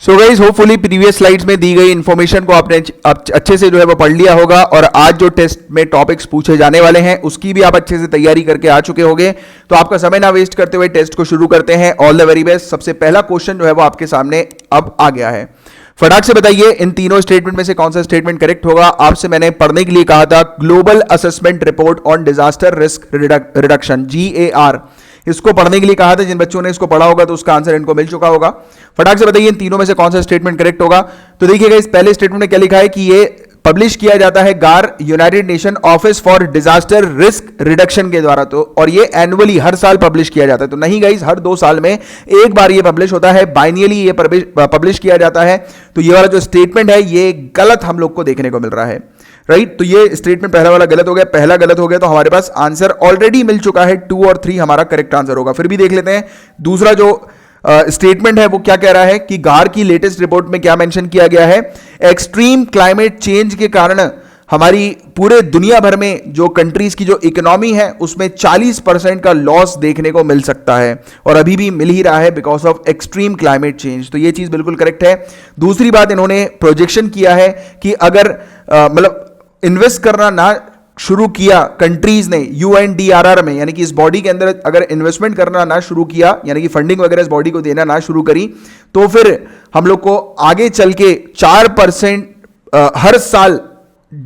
So guys, hopefully previous slides में दी गई information को आपने अच्छे से जो है वो पढ़ लिया होगा और आज जो टेस्ट में टॉपिक्स पूछे जाने वाले हैं उसकी भी आप अच्छे से तैयारी करके आ चुके होंगे। तो आपका समय ना वेस्ट करते हुए टेस्ट को शुरू करते हैं। All the very best. सबसे पहला क्वेश्चन जो है वो आपके सामने अब आ गया है। फटाक से बताइए इन तीनों स्टेटमेंट में से कौन सा स्टेटमेंट करेक्ट होगा। आपसे मैंने पढ़ने के लिए कहा था global assessment report on disaster risk reduction, GAR, इसको पढ़ने के लिए कहा था। जिन बच्चों ने इसको पढ़ा होगा तो उसका आंसर इनको मिल चुका होगा। फटाक से बताइए इन तीनों में से कौन सा स्टेटमेंट करेक्ट होगा। तो देखिएगा इस पहले स्टेटमेंट में क्या लिखा है कि ये पब्लिश किया जाता है गार, United nation office for disaster risk reduction के द्वारा, तो और ये एनुअली हर साल पब्लिश किया जाता है। तो नहीं गाइस, हर 2 साल में एक बार ये पब्लिश होता है, बाइनियली ये पब्लिश किया जाता है। तो ये वाला जो स्टेटमेंट है ये गलत हम लोग को देखने को मिल रहा है, राइट। तो ये स्टेटमेंट पहला वाला गलत हो गया, पहला गलत हो गया। तो हमारे पास आंसर ऑलरेडी मिल चुका है, 2 और 3 हमारा करेक्ट आंसर होगा। फिर भी देख लेते हैं दूसरा जो स्टेटमेंट है वो क्या कह रहा है कि गार की लेटेस्ट रिपोर्ट में क्या मेंशन किया गया है। एक्सट्रीम क्लाइमेट चेंज के कारण हमारी पूरे दुनिया भर में जो कंट्रीज की जो इकोनॉमी है उसमें 40% का लॉस देखने को मिल सकता है और अभी भी मिल ही रहा है because of extreme climate change. तो ये चीज बिल्कुल करेक्ट है। दूसरी बात, इन्होंने प्रोजेक्शन किया है कि अगर मतलब इन्वेस्ट करना ना शुरू किया कंट्रीज ने UNDRR में, यानी कि इस बॉडी के अंदर अगर इन्वेस्टमेंट करना ना शुरू किया, यानी कि फंडिंग वगैरह इस बॉडी को देना ना शुरू करी, तो फिर हम लोग को आगे चल के 4% हर साल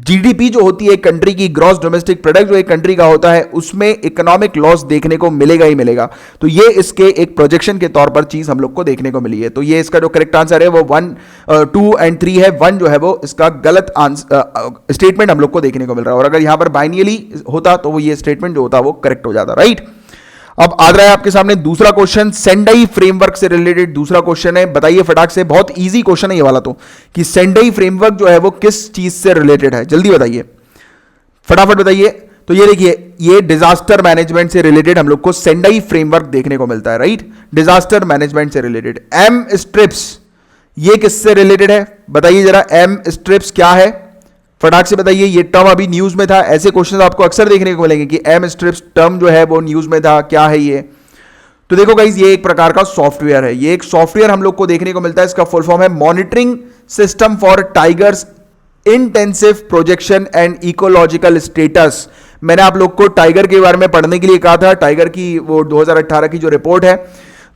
GDP जो होती है एक कंट्री की, ग्रॉस डोमेस्टिक प्रोडक्ट जो एक कंट्री का होता है, उसमें इकोनॉमिक लॉस देखने को मिलेगा ही मिलेगा। तो ये इसके एक प्रोजेक्शन के तौर पर चीज हम लोग को देखने को मिली है। तो ये इसका जो करेक्ट आंसर है वो 1, 2 और 3 है। 1 जो है वो इसका गलत आंसर स्टेटमेंट हम लोग को देखने को मिल रहा है और अगर यहां पर बाइनियली होता तो वो ये स्टेटमेंट जो होता वो करेक्ट हो जाता, राइट। अब आ रहा है आपके सामने दूसरा क्वेश्चन, सेंडाई फ्रेमवर्क से रिलेटेड दूसरा क्वेश्चन है। बताइए फटाक से, बहुत इजी क्वेश्चन है ये वाला, तो कि सेंडाई फ्रेमवर्क जो है वो किस चीज से रिलेटेड है, जल्दी बताइए, फटाफट बताइए। तो ये देखिए, ये डिजास्टर मैनेजमेंट से रिलेटेड हम लोग को सेंडाई फ्रेमवर्क देखने को मिलता है, राइट। डिजास्टर मैनेजमेंट से रिलेटेड। एम स्ट्रिप्स, ये किससे रिलेटेड है बताइए जरा। एम स्ट्रिप्स क्या है, फटाक से बताइए। ये टर्म अभी न्यूज में था, ऐसे क्वेश्चन आपको अक्सर देखने को मिलेंगे कि एम स्ट्रिप्स टर्म जो है वो न्यूज में था, क्या है ये। तो देखो गाइस, ये एक प्रकार का सॉफ्टवेयर है। ये एक सॉफ्टवेयर हम लोग को देखने को मिलता है, इसका फुल फॉर्म है monitoring system for tigers intensive projection and ecological status. मैंने आप लोग को टाइगर के बारे में पढ़ने के लिए कहा था, टाइगर की वो 2018 की जो रिपोर्ट है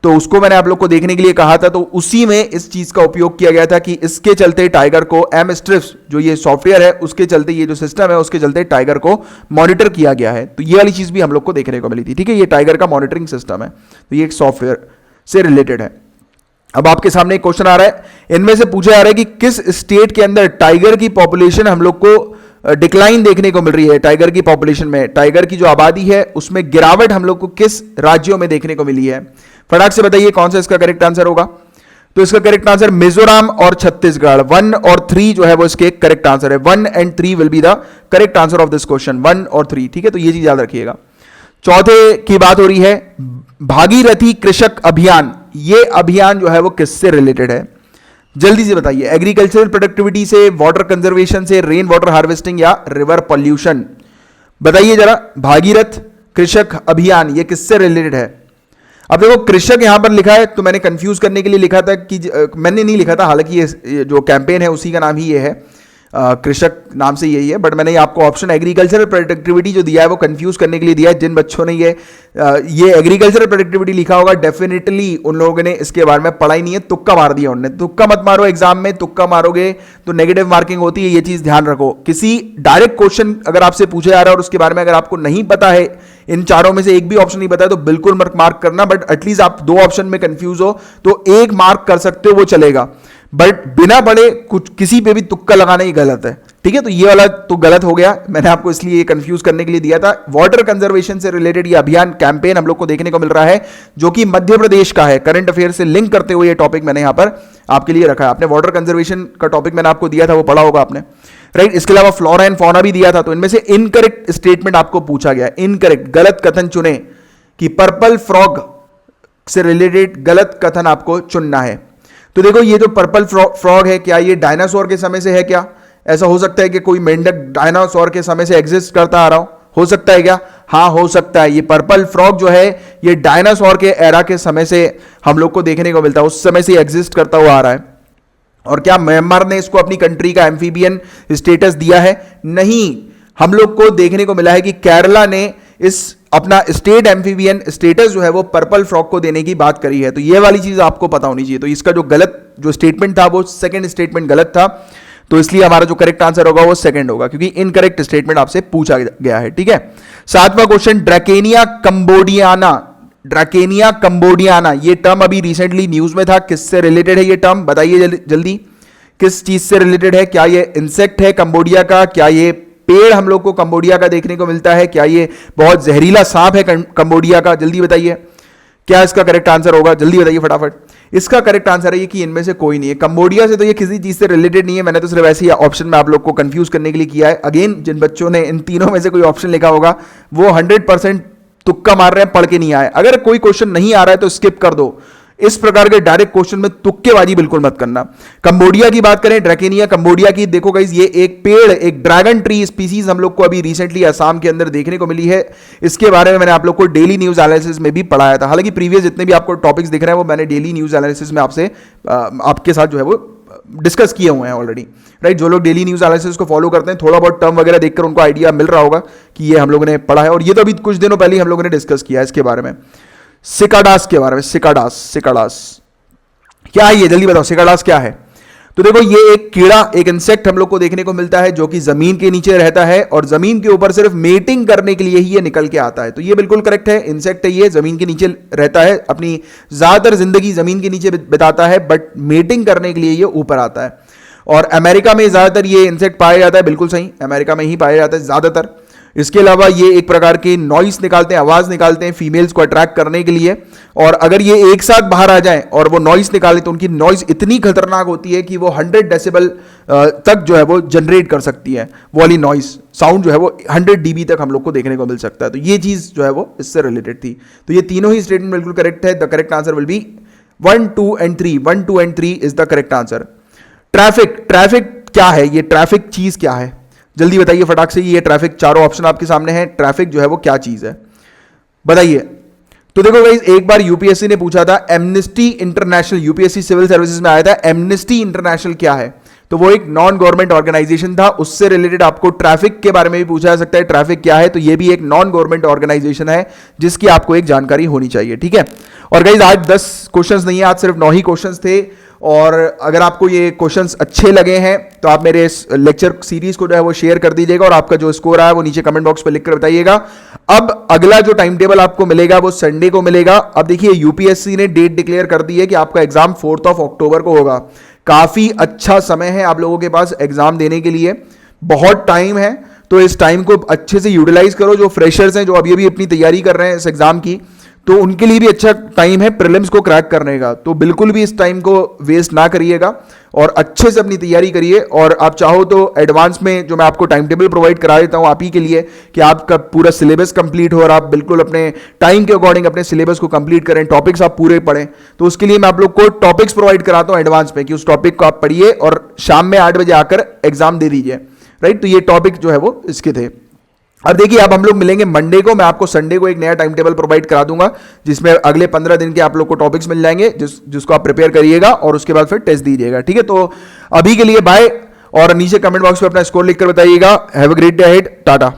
तो उसको मैंने आप लोग को देखने के लिए कहा था। तो उसी में इस चीज का उपयोग किया गया था कि इसके चलते टाइगर को, एम स्ट्रिप्स जो ये सॉफ्टवेयर है उसके चलते, ये जो सिस्टम है उसके चलते टाइगर को मॉनिटर किया गया है। तो ये वाली चीज भी हम लोग को देखने को मिली थी, ठीक है। ये टाइगर का मॉनिटरिंग सिस्टम है, तो ये एक सॉफ्टवेयर से रिलेटेड है। अब आपके सामने एक क्वेश्चन आ रहा है, इनमें से पूछा जा रहा है कि किस स्टेट के अंदर टाइगर की पॉपुलेशन हम लोग को डिक्लाइन देखने को मिल रही है। टाइगर की पॉपुलेशन में, टाइगर की जो आबादी है उसमें गिरावट हम लोग को किस राज्यों में देखने को मिली है। फटाक से बताइए कौन सा इसका करेक्ट आंसर होगा। तो इसका करेक्ट आंसर मिजोरम और छत्तीसगढ़, 1 और 3 जो है वो इसके करेक्ट आंसर है। 1 और 3 will be the correct answer of this question, 1 और 3, ठीक है। तो ये चीज याद रखिएगा। चौथे की बात हो रही है भागीरथी कृषक अभियान। ये अभियान जो है वो किससे रिलेटेड है, जल्दी से बताइए। एग्रीकल्चरल प्रोडक्टिविटी से, वाटर कंजर्वेशन से, रेन वाटर हार्वेस्टिंग या रिवर पॉल्यूशन, बताइए जरा। भागीरथ कृषक अभियान ये किससे रिलेटेड है। अब देखो कृषक यहां पर लिखा है तो मैंने कंफ्यूज करने के लिए लिखा था कि मैंने नहीं लिखा था, हालांकि ये जो कैंपेन है उसी का नाम ही ये है, कृषक नाम से यही है, बट मैंने आपको ऑप्शन एग्रीकल्चरल प्रोडक्टिविटी जो दिया है वो कंफ्यूज करने के लिए दिया है। जिन बच्चों ने ये एग्रीकल्चरल प्रोडक्टिविटी लिखा होगा डेफिनेटली उन लोगों ने इसके बारे में पढ़ा ही नहीं है, तुक्का मार दिया उन्होंने। तुक्का मत मारो, एग्जाम में तुक्का मारोगे तो नेगेटिव मार्किंग होती है, ये चीज ध्यान रखो। किसी डायरेक्ट क्वेश्चन अगर आपसे पूछा जा रहा है और उसके बारे में अगर आपको नहीं पता है, इन चारों में से एक भी ऑप्शन नहीं पता है, तो बिल्कुल मत मार्क करना, बट एटलीस्ट आप 2 ऑप्शन में कंफ्यूज हो तो 1 मार्क कर सकते हो, वो चलेगा। बट बिना पढ़े कुछ किसी पे भी तुक्का लगाना ही गलत है, ठीक है। तो ये वाला तो गलत हो गया, मैंने आपको इसलिए ये कंफ्यूज करने के लिए दिया था। वाटर कंजर्वेशन से रिलेटेड ये अभियान कैंपेन हम लोग को देखने को मिल रहा है जो कि मध्य प्रदेश का है। करंट अफेयर से लिंक करते हुए ये टॉपिक मैंने यहां पर आपके लिए रखा है। आपने वाटर कंजर्वेशन का टॉपिक मैंने आपको दिया था, वो पढ़ा होगा आपने, राइट। इसके अलावा फ्लोरा एंड फौना भी दिया था। तो इनमें से इनकरेक्ट स्टेटमेंट आपको पूछा गया, इनकरेक्ट गलत कथन चुने कि पर्पल फ्रॉग से रिलेटेड गलत कथन आपको चुनना है। तो देखो ये जो पर्पल फ्रॉग है, क्या ये डायनासोर के समय से है क्या। ऐसा हो सकता है कि कोई मेंढक डायनासोर के समय से एग्जिस्ट करता आ रहा हो सकता है क्या। हाँ हो सकता है। ये पर्पल फ्रॉग जो है ये डायनासोर के एरा के समय से हम लोग को देखने को मिलता है, उस समय से एग्जिस्ट करता हुआ आ रहा है। और क्या म्यांमार ने इसको अपनी कंट्री का एम्फीबियन स्टेटस दिया है? नहीं, हम लोग को देखने को मिला है कि केरला ने इस अपना स्टेट एम्फीबियन स्टेटस जो है वो पर्पल फ्रॉग को देने की बात करी है। तो ये वाली चीज आपको पता होनी चाहिए। तो इसका जो गलत जो स्टेटमेंट था वो सेकंड स्टेटमेंट गलत था, तो इसलिए हमारा जो करेक्ट आंसर होगा वो सेकंड होगा, क्योंकि इनकरेक्ट स्टेटमेंट आपसे पूछा गया है। ठीक है, 7वां क्वेश्चन, ड्रैकेनिया कंबोडियाना। ड्रैकेनिया कंबोडियाना ये टर्म अभी रिसेंटली न्यूज में था, किससे रिलेटेड है ये टर्म? बताइए जल्दी, किस चीज से रिलेटेड है? क्या ये इंसेक्ट है कंबोडिया का? क्या ये पेड़ हम लोग को कंबोडिया का देखने को मिलता है? क्या ये बहुत जहरीला सांप है कंबोडिया का? जल्दी बताइए क्या इसका करेक्ट आंसर होगा, जल्दी बताइए फटाफट। इसका करेक्ट आंसर है ये कि इनमें से कोई नहीं है। कंबोडिया से तो ये किसी चीज से रिलेटेड नहीं है, मैंने तो सिर्फ ऐसे ही ऑप्शन में आप लोग को कंफ्यूज करने के लिए किया है। अगेन, जिन बच्चों ने इन तीनों में से कोई ऑप्शन लिखा होगा वो 100% तुक्का मार रहे हैं, पढ़ के नहीं आए। अगर कोई क्वेश्चन नहीं आ रहा है तो स्किप कर दो। इस प्रकार के डायरेक्ट क्वेश्चन में तुक्केबाजी बिल्कुल मत करना। कंबोडिया की बात करें, ड्रैकेनिया कंबोडिया की, देखो गाइस ये एक पेड़, एक ड्रैगन ट्री स्पीसीज हम लोग को अभी रिसेंटली असम के अंदर देखने को मिली है। इसके बारे में मैंने आप लोग को डेली न्यूज एनालिसिस में भी पढ़ाया था। हालांकि प्रीवियस जितने भी आपको टॉपिक्स दिख रहे हैं वो मैंने डेली न्यूज एनालिसिस में आपसे आपके साथ जो है वो डिस्कस किए हुए हैं ऑलरेडी, राइट। जो लोग डेली न्यूज एनालिसिस को फॉलो करते हैं, थोड़ा बहुत टर्म वगैरह देखकर उनको आइडिया मिल रहा होगा कि ये हम लोगों ने पढ़ा है। और ये तो अभी कुछ दिनों पहले हम लोगों ने डिस्कस किया है इसके बारे में, सिकाडास के बारे में। सिकाडास क्या है ये, जल्दी बताओ, सिकाडास क्या है? तो देखो ये एक कीड़ा, एक इंसेक्ट हम लोग को देखने को मिलता है जो कि जमीन के नीचे रहता है और जमीन के ऊपर सिर्फ मेटिंग करने के लिए ही ये निकल के आता है। तो ये बिल्कुल करेक्ट है, इंसेक्ट है ये, जमीन के नीचे रहता है, अपनी ज्यादातर जिंदगी जमीन के नीचे बिताता है, बट मेटिंग करने के लिए ये ऊपर आता है। और अमेरिका में ज्यादातर ये इंसेक्ट पाया जाता है, बिल्कुल सही, अमेरिका में ही पाया जाता है ज्यादातर। इसके अलावा ये एक प्रकार के नॉइस निकालते हैं, आवाज निकालते हैं फीमेल्स को अट्रैक्ट करने के लिए। और अगर ये एक साथ बाहर आ जाएं और वो नॉइस निकालें तो उनकी नॉइस इतनी खतरनाक होती है कि वो 100 डेसिबल तक जो है वो जनरेट कर सकती है। वो वाली नॉइस साउंड जो है वो 100 dB तक हम लोग को देखने को मिल सकता है। तो ये चीज जो है वो इससे रिलेटेड थी। तो ये तीनों ही स्टेटमेंट बिल्कुल करेक्ट है। The correct answer will be 1, 2 and 3। 1, 2 and 3 is the correct answer. Traffic क्या है ये? ट्रैफिक चीज क्या है, जल्दी बताइए फटाक से। ये ट्रैफिक, चारों ऑप्शन आपके सामने हैं। ट्रैफिक जो है वो क्या चीज है, बताइए। तो देखो गाइस, एक बार यूपीएससी ने पूछा था, Amnesty International, UPSC civil services में आया था, एमनेस्टी इंटरनेशनल क्या है? तो वो एक नॉन गवर्नमेंट ऑर्गेनाइजेशन था। उससे रिलेटेड आपको ट्रैफिक के बारे में भी पूछा जा सकता है, ट्रैफिक क्या है? तो ये भी एक नॉन गवर्नमेंट ऑर्गेनाइजेशन है जिसकी आपको एक जानकारी होनी चाहिए, ठीक है। और गाइस आज 10 क्वेश्चंस नहीं है, आज सिर्फ 9 ही क्वेश्चंस थे। और अगर आपको ये क्वेश्चंस अच्छे लगे हैं तो आप मेरे इस लेक्चर सीरीज को जो है वो शेयर कर दीजिएगा और आपका जो स्कोर आया वो नीचे कमेंट बॉक्स पे लिखकर बताइएगा। अब अगला जो टाइम टेबल आपको मिलेगा वो संडे को मिलेगा। अब देखिए यूपीएससी ने डेट डिक्लेयर कर दी है कि आपका एग्जाम 4 अक्टूबर को होगा। काफी अच्छा समय है आप लोगों के पास एग्जाम देने के लिए, बहुत टाइम है। तो इस टाइम को अच्छे से यूटिलाइज करो। जो फ्रेशर्स हैं, जो अभी अभी अपनी तैयारी कर रहे हैं इस एग्जाम की, तो उनके लिए भी अच्छा टाइम है प्रीलिम्स को क्रैक करने का। तो बिल्कुल भी इस टाइम को वेस्ट ना करिएगा और अच्छे से अपनी तैयारी करिए। और आप चाहो तो एडवांस में जो मैं आपको टाइम टेबल प्रोवाइड करा देता हूं आप ही के लिए, कि आपका पूरा सिलेबस कंप्लीट हो और आप बिल्कुल अपने टाइम के अकॉर्डिंग अपने सिलेबस को कंप्लीट करें, टॉपिक्स आप पूरे पढ़ें। तो उसके लिए मैं आप लोग को टॉपिक्स प्रोवाइड कराता हूं एडवांस में, कि उस टॉपिक को आप पढ़िए और शाम में 8 बजे आकर एग्जाम दे दीजिए, राइट। तो ये टॉपिक जो है वो इसके थे। अब देखिए, अब हम लोग मिलेंगे मंडे को। मैं आपको संडे को एक नया टाइम टेबल प्रोवाइड करा दूंगा जिसमें अगले 15 दिन के आप लोग को टॉपिक्स मिल जाएंगे, जिसको आप प्रिपेयर करिएगा और उसके बाद फिर टेस्ट दीजिएगा, ठीक है। तो अभी के लिए बाय, और नीचे कमेंट बॉक्स में अपना स्कोर लिखकर बताइएगा। Have a great day ahead, Tata.